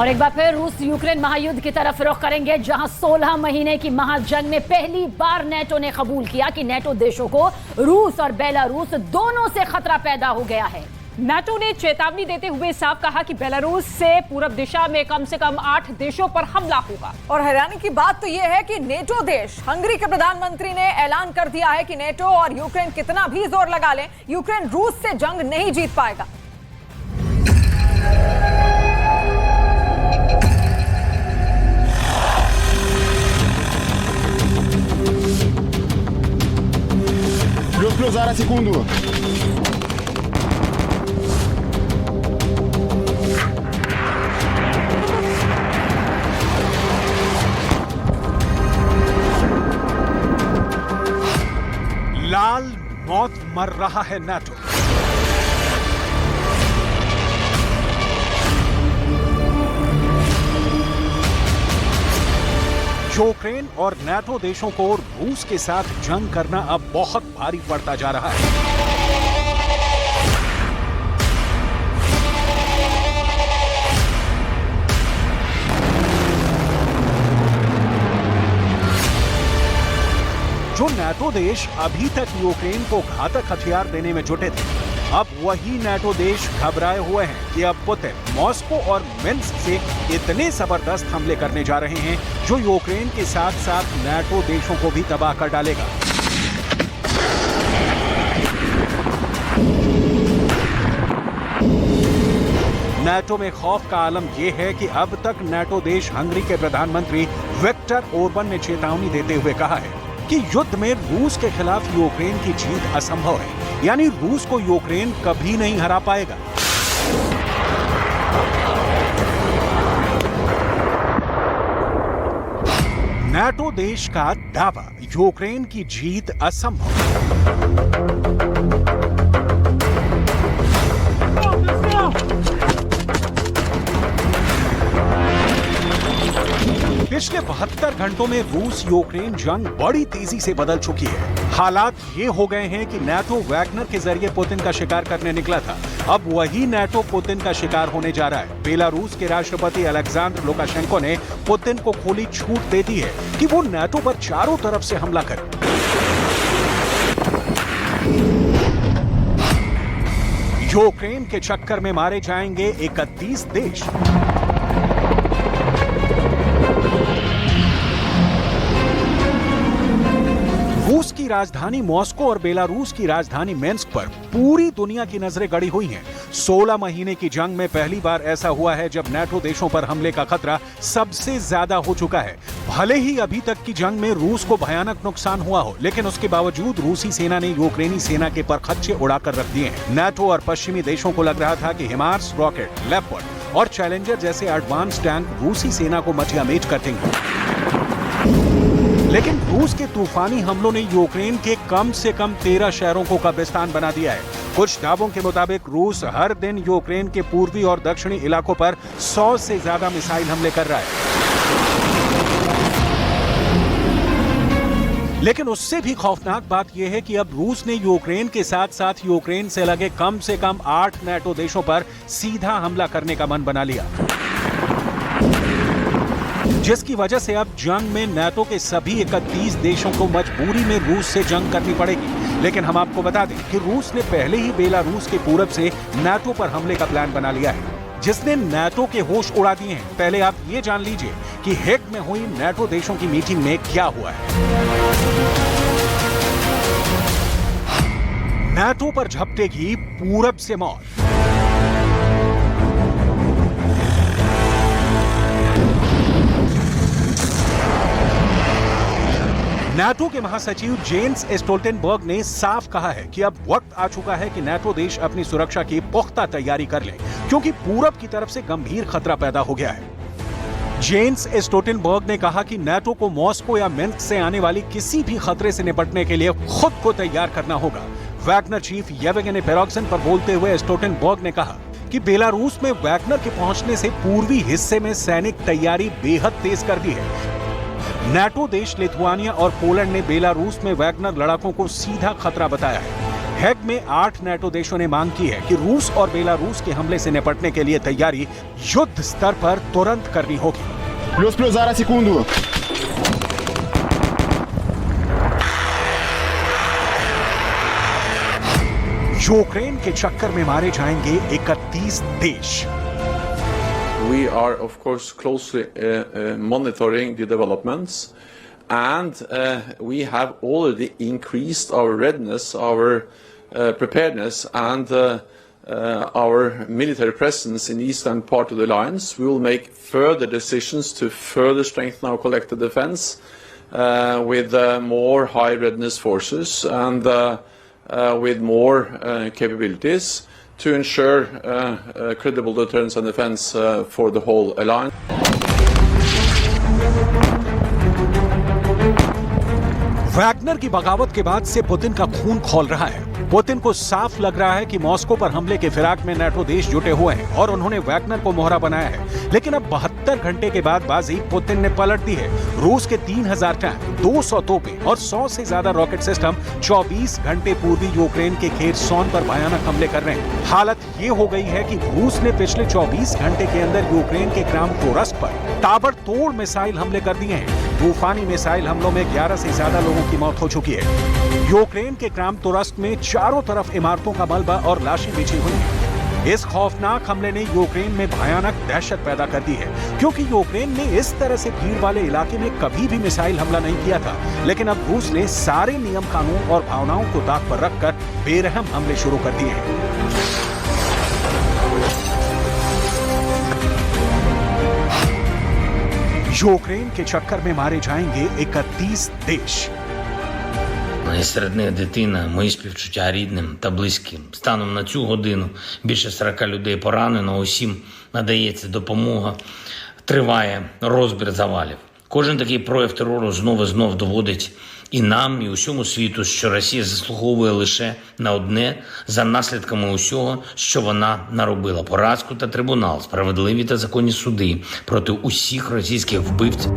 और एक बार फिर रूस यूक्रेन महायुद्ध की तरफ रुख करेंगे, जहां 16 महीने की महाजंग में पहली बार नेटो ने कबूल किया कि नेटो देशों को रूस और बेलारूस दोनों से खतरा पैदा हो गया है। नाटो ने चेतावनी देते हुए साफ कहा कि बेलारूस से पूरब दिशा में कम से कम 8 देशों पर हमला होगा। और हैरानी की बात तो यह है कि नेटो देश हंगरी के प्रधानमंत्री ने ऐलान कर दिया है कि नेटो और यूक्रेन कितना भी जोर लगा लें, यूक्रेन रूस से जंग नहीं जीत पाएगा। Plus ara sekundu. लाल मौत मर रहा है नाटो। यूक्रेन और नाटो देशों को रूस के साथ जंग करना अब बहुत भारी पड़ता जा रहा है। जो नाटो देश अभी तक यूक्रेन को घातक हथियार देने में जुटे थे, अब वही नाटो देश घबराए हुए हैं कि अब पुतिन मॉस्को और मिन्स्क से इतने जबरदस्त हमले करने जा रहे हैं जो यूक्रेन के साथ साथ नाटो देशों को भी तबाह कर डालेगा। नाटो में खौफ का आलम यह है कि अब तक नाटो देश हंगरी के प्रधानमंत्री विक्टर ओरबन ने चेतावनी देते हुए कहा है कि युद्ध में रूस के खिलाफ यूक्रेन की जीत असंभव है, यानी रूस को यूक्रेन कभी नहीं हरा पाएगा। नाटो देश का दावा, यूक्रेन की जीत असंभव। पिछले 72 घंटों में रूस यूक्रेन जंग बड़ी तेजी से बदल चुकी है। हालात ये हो गए हैं कि नाटो वैगनर के जरिए पुतिन का शिकार करने निकला था, अब वही नाटो पुतिन का शिकार होने जा रहा है। बेलारूस के राष्ट्रपति अलेक्जेंडर लुकाशेंको ने पुतिन को खुली छूट दे दी है कि वो नाटो पर चारों तरफ से हमला करे। यूक्रेन के चक्कर में मारे जाएंगे 31 देश। रूस की राजधानी मॉस्को और बेलारूस की राजधानी मिन्स्क पर पूरी दुनिया की नजरें गड़ी हुई हैं। 16 महीने की जंग में पहली बार ऐसा हुआ है जब नाटो देशों पर हमले का खतरा सबसे ज्यादा हो चुका है। भले ही अभी तक की जंग में रूस को भयानक नुकसान हुआ हो, लेकिन उसके बावजूद रूसी सेना ने यूक्रेनी सेना के परखच्चे उड़ाकर रख दिए हैं। नाटो और पश्चिमी देशों को लग रहा था कि हिमार्स रॉकेट, लेपर्ड और चैलेंजर जैसे एडवांस टैंक रूसी सेना को मटियामेट कर देंगे, लेकिन रूस के तूफानी हमलों ने यूक्रेन के कम से कम 13 शहरों को कब्रिस्तान बना दिया है। कुछ दावों के मुताबिक रूस हर दिन यूक्रेन के पूर्वी और दक्षिणी इलाकों पर 100 से ज्यादा मिसाइल हमले कर रहा है। लेकिन उससे भी खौफनाक बात यह है कि अब रूस ने यूक्रेन के साथ साथ यूक्रेन से लगे कम से कम 8 नाटो देशों पर सीधा हमला करने का मन बना लिया, जिसकी वजह से अब जंग में नाटो के सभी 31 देशों को मजबूरी में रूस से जंग करनी पड़ेगी। लेकिन हम आपको बता दें कि रूस ने पहले ही बेलारूस के पूरब से नाटो पर हमले का प्लान बना लिया है, जिसने नाटो के होश उड़ा दिए हैं। पहले आप ये जान लीजिए कि हेग में हुई नाटो देशों की मीटिंग में क्या हुआ है। नाटो पर झपटेगी पूरब से मौत। नाटो के महासचिव जेन्स स्टोल्टेनबर्ग ने साफ कहा है कि अब वक्त आ चुका है कि नाटो देश अपनी सुरक्षा की पुख्ता तैयारी कर लें, क्योंकि पूरब की तरफ से गंभीर खतरा पैदा हो गया है। जेन्स स्टोल्टेनबर्ग ने कहा कि नाटो को मॉस्को या मिन्स्क से आने वाली किसी भी खतरे से निपटने के लिए खुद को तैयार करना होगा। वैगनर चीफ येवगेनी पेरोक्सन पर बोलते हुए स्टोल्टेनबर्ग ने कहा कि बेलारूस में वैगनर के पहुंचने से पूर्वी हिस्से में सैनिक तैयारी बेहद तेज कर दी है। नाटो देश लिथुआनिया और पोलैंड ने बेलारूस में वैगनर लड़ाकों को सीधा खतरा बताया है। हेग में 8 नेटो देशों ने मांग की है कि रूस और बेलारूस के हमले से निपटने के लिए तैयारी युद्ध स्तर पर तुरंत करनी होगी। Плюс зараз секунду. यूक्रेन के चक्कर में मारे जाएंगे 31 देश। We are, of course, closely monitoring the developments, and we have already increased our readiness, our preparedness, and our military presence in the eastern part of the alliance. We will make further decisions to further strengthen our collective defense with more high readiness forces and with more capabilities to ensure credible deterrence and defense for the whole alliance. Wagner की बगावत के बाद से Putin का खून खौल रहा है। पुतिन को साफ लग रहा है कि मॉस्को पर हमले के फिराक में नेटो देश जुटे हुए हैं और उन्होंने वैगनर को मोहरा बनाया है। लेकिन अब 72 घंटे के बाद बाजी पुतिन ने पलट दी है। रूस के 3000 टैंक, 200 तोपें और 100 से ज्यादा रॉकेट सिस्टम 24 घंटे पूर्वी यूक्रेन के खेरसोन पर भयानक हमले कर रहे हैं। हालत ये हो गई है कि रूस ने पिछले 24 घंटे के अंदर यूक्रेन के क्रामाटोर्स्क पर ताबड़तोड़ मिसाइल हमले कर दिए हैं। तूफानी मिसाइल हमलों में 11 से ज्यादा लोगों की मौत हो चुकी है। यूक्रेन के क्रामाटोर्स्क में चारों तरफ इमारतों का मलबा और लाशें बिछी हुई हैं। इस खौफनाक हमले ने यूक्रेन में भयानक दहशत पैदा कर दी है, क्योंकि यूक्रेन ने इस तरह से भीड़ वाले इलाके में कभी भी मिसाइल हमला नहीं किया था। लेकिन अब रूस ने सारे नियम कानून और भावनाओं को ताक पर रखकर बेरहम हमले शुरू कर दिए हैं। यूक्रेन के चक्कर में मारे जाएंगे 31 देश। І серед них дитина, мої співчуття рідним та близьким. Станом на цю годину більше 40 людей поранено, усім надається допомога, триває розбір завалів. Кожен такий прояв терору знов і знов доводить і нам, і усьому світу, що Росія заслуговує лише на одне за наслідками усього, що вона наробила. Поразку та трибунал, справедливі та законні суди проти усіх російських вбивців.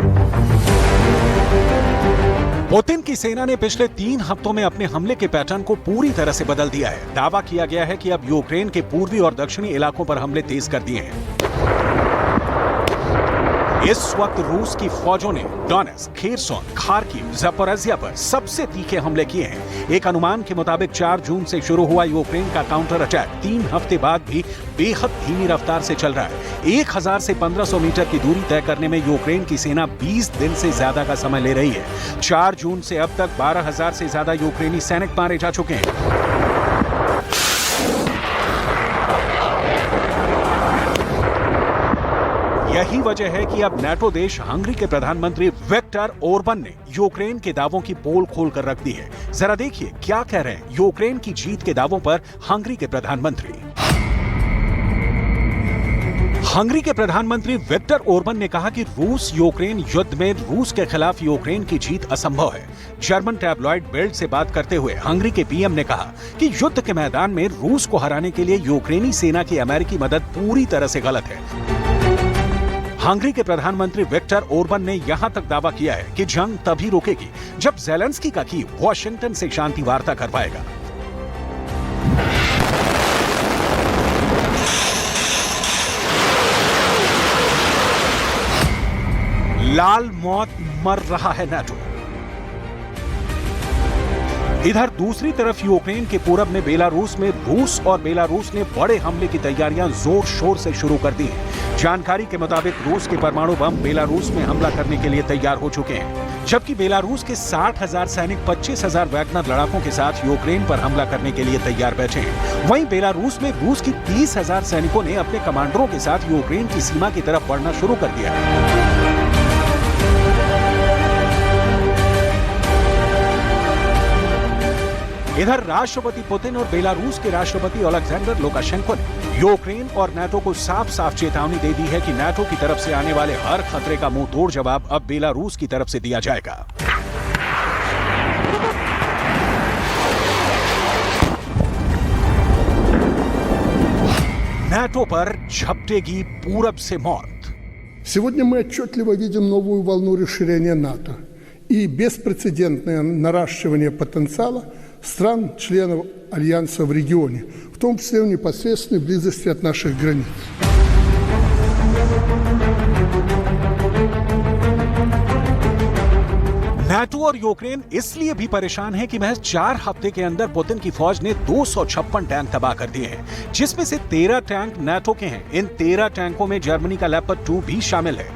पुतिन की सेना ने पिछले 3 हफ्तों में अपने हमले के पैटर्न को पूरी तरह से बदल दिया है। दावा किया गया है कि अब यूक्रेन के पूर्वी और दक्षिणी इलाकों पर हमले तेज कर दिए हैं। इस वक्त रूस की फौजों ने डोनेट्स्क, खेरसोन, खार्किव, ज़पोरिज़िया पर सबसे तीखे हमले किए हैं। एक अनुमान के मुताबिक 4 जून से शुरू हुआ यूक्रेन का काउंटर अटैक 3 हफ्ते बाद भी बेहद धीमी रफ्तार से चल रहा है। 1000 से 1500 मीटर की दूरी तय करने में यूक्रेन की सेना 20 दिन से ज्यादा का समय ले रही है। 4 जून से अब तक 12000 से ज्यादा यूक्रेनी सैनिक मारे जा चुके हैं। यही वजह है कि अब नेटो देश हंगरी के प्रधानमंत्री विक्टर ओरबन ने यूक्रेन के दावों की पोल खोल कर रख दी है। जरा देखिए क्या कह रहे हैं यूक्रेन की जीत के दावों पर हंगरी के प्रधानमंत्री। हंगरी के प्रधानमंत्री विक्टर ओरबन ने कहा कि रूस यूक्रेन युद्ध में रूस के खिलाफ यूक्रेन की जीत असंभव है। जर्मन टैबलॉइड बिल्ड से बात करते हुए हंगरी के पीएम ने कहा कि युद्ध के मैदान में रूस को हराने के लिए यूक्रेनी सेना की अमेरिकी मदद पूरी तरह से गलत है। हंगरी के प्रधानमंत्री विक्टर ओरबन ने यहां तक दावा किया है कि जंग तभी रुकेगी जब ज़ेलेंस्की का कीव वॉशिंगटन से शांति वार्ता करवाएगा। लाल मौत मर रहा है नेटो। इधर दूसरी तरफ यूक्रेन के पूरब में बेलारूस में रूस और बेलारूस ने बड़े हमले की तैयारियां जोर शोर से शुरू कर दी हैं। जानकारी के मुताबिक रूस के परमाणु बम बेलारूस में हमला करने के लिए तैयार हो चुके हैं, जबकि बेलारूस के 60,000 सैनिक 25,000 वैगनर लड़ाकों के साथ यूक्रेन पर हमला करने के लिए तैयार बैठे हैं। वहीं बेलारूस में रूस की 30,000 सैनिकों ने अपने कमांडरों के साथ यूक्रेन की सीमा की तरफ बढ़ना शुरू कर दिया है। इधर राष्ट्रपति पुतिन और बेलारूस के राष्ट्रपति अलेक्जेंडर लुकाशेंको ने यूक्रेन और नाटो को साफ साफ चेतावनी दे दी है कि नाटो की तरफ से आने वाले हर खतरे का मुंह तोड़ जवाब अब बेलारूस की तरफ से दिया जाएगा। नाटो पर झपटेगी पूरब से मौत। Сегодня мы отчетливо видим новую волну расширения НАТО и беспрецедентное наращивание потенциала стран-членов Альянса в регионе, в том числе в непосредственной близости от наших границ. नाटो और यूक्रेन इसलिए भी परेशान है कि महज 4 हफ्ते के अंदर पुतिन की फौज ने 256 टैंक तबाह कर दिए हैं, जिसमें से 13 टैंक नाटो के हैं। इन 13 टैंकों में जर्मनी का लेपर्ड 2 भी शामिल है।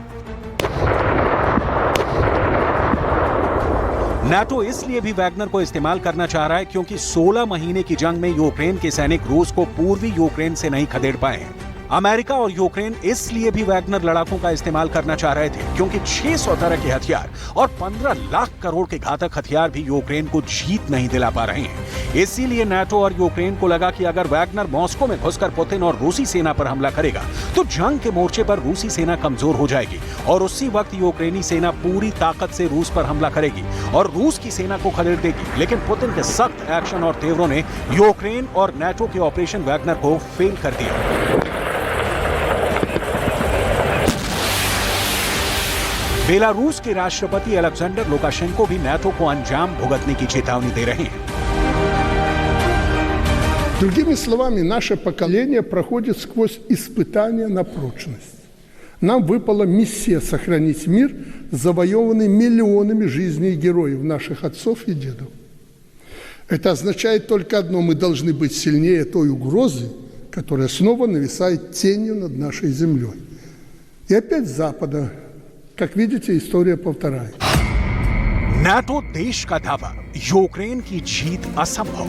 नाटो इसलिए भी वैगनर को इस्तेमाल करना चाह रहा है क्योंकि 16 महीने की जंग में यूक्रेन के सैनिक रूस को पूर्वी यूक्रेन से नहीं खदेड़ पाए हैं। अमेरिका और यूक्रेन इसलिए भी वैगनर लड़ाकों का इस्तेमाल करना चाह रहे थे क्योंकि 600 तरह के हथियार और 15 लाख करोड़ के घातक हथियार भी यूक्रेन को जीत नहीं दिला पा रहे हैं। इसीलिए नाटो और यूक्रेन को लगा कि अगर वैगनर मॉस्को में घुसकर पुतिन और रूसी सेना पर हमला करेगा तो जंग के मोर्चे पर रूसी सेना कमजोर हो जाएगी और उसी वक्त यूक्रेनी सेना पूरी ताकत से रूस पर हमला करेगी और रूस की सेना को खदेड़ देगी। लेकिन पुतिन के सख्त एक्शन और तेवरों ने यूक्रेन और नाटो के ऑपरेशन वैगनर को फेल कर दिया। बेलारूस के राष्ट्रपति अलेक्जेंडर लुकाशेंको भी नाटो को अंजाम भुगतने की चेतावनी दे रहे हैं। Другими словами, наше поколение проходит сквозь испытания на прочность. Нам выпала миссия сохранить мир, завоеванный миллионами жизней героев, наших отцов и дедов. Это означает только одно: мы должны быть сильнее той угрозы, которая снова нависает тенью над нашей землей. И опять с Запада. Как видите, история повторяется. नाटो देश का दावा, यूक्रेन की जीत असंभव।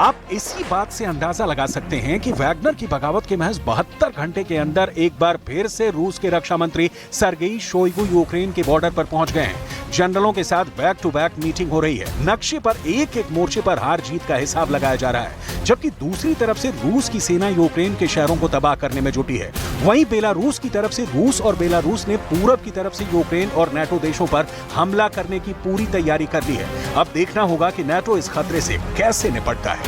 आप इसी बात से अंदाजा लगा सकते हैं कि वैगनर की बगावत के महज 72 घंटे के अंदर एक बार फिर से रूस के रक्षा मंत्री सर्गेई शोइगु यूक्रेन के बॉर्डर पर पहुंच गए हैं। जनरलों के साथ बैक टू बैक मीटिंग हो रही है। नक्शे पर एक एक मोर्चे पर हार जीत का हिसाब लगाया जा रहा है, जबकि दूसरी तरफ से रूस की सेना यूक्रेन के शहरों को तबाह करने में जुटी है। वहीं बेलारूस की तरफ से रूस और बेलारूस ने पूरब की तरफ से यूक्रेन और नाटो देशों पर हमला करने की पूरी तैयारी कर ली है। अब देखना होगा कि नाटो इस खतरे से कैसे निपटता है।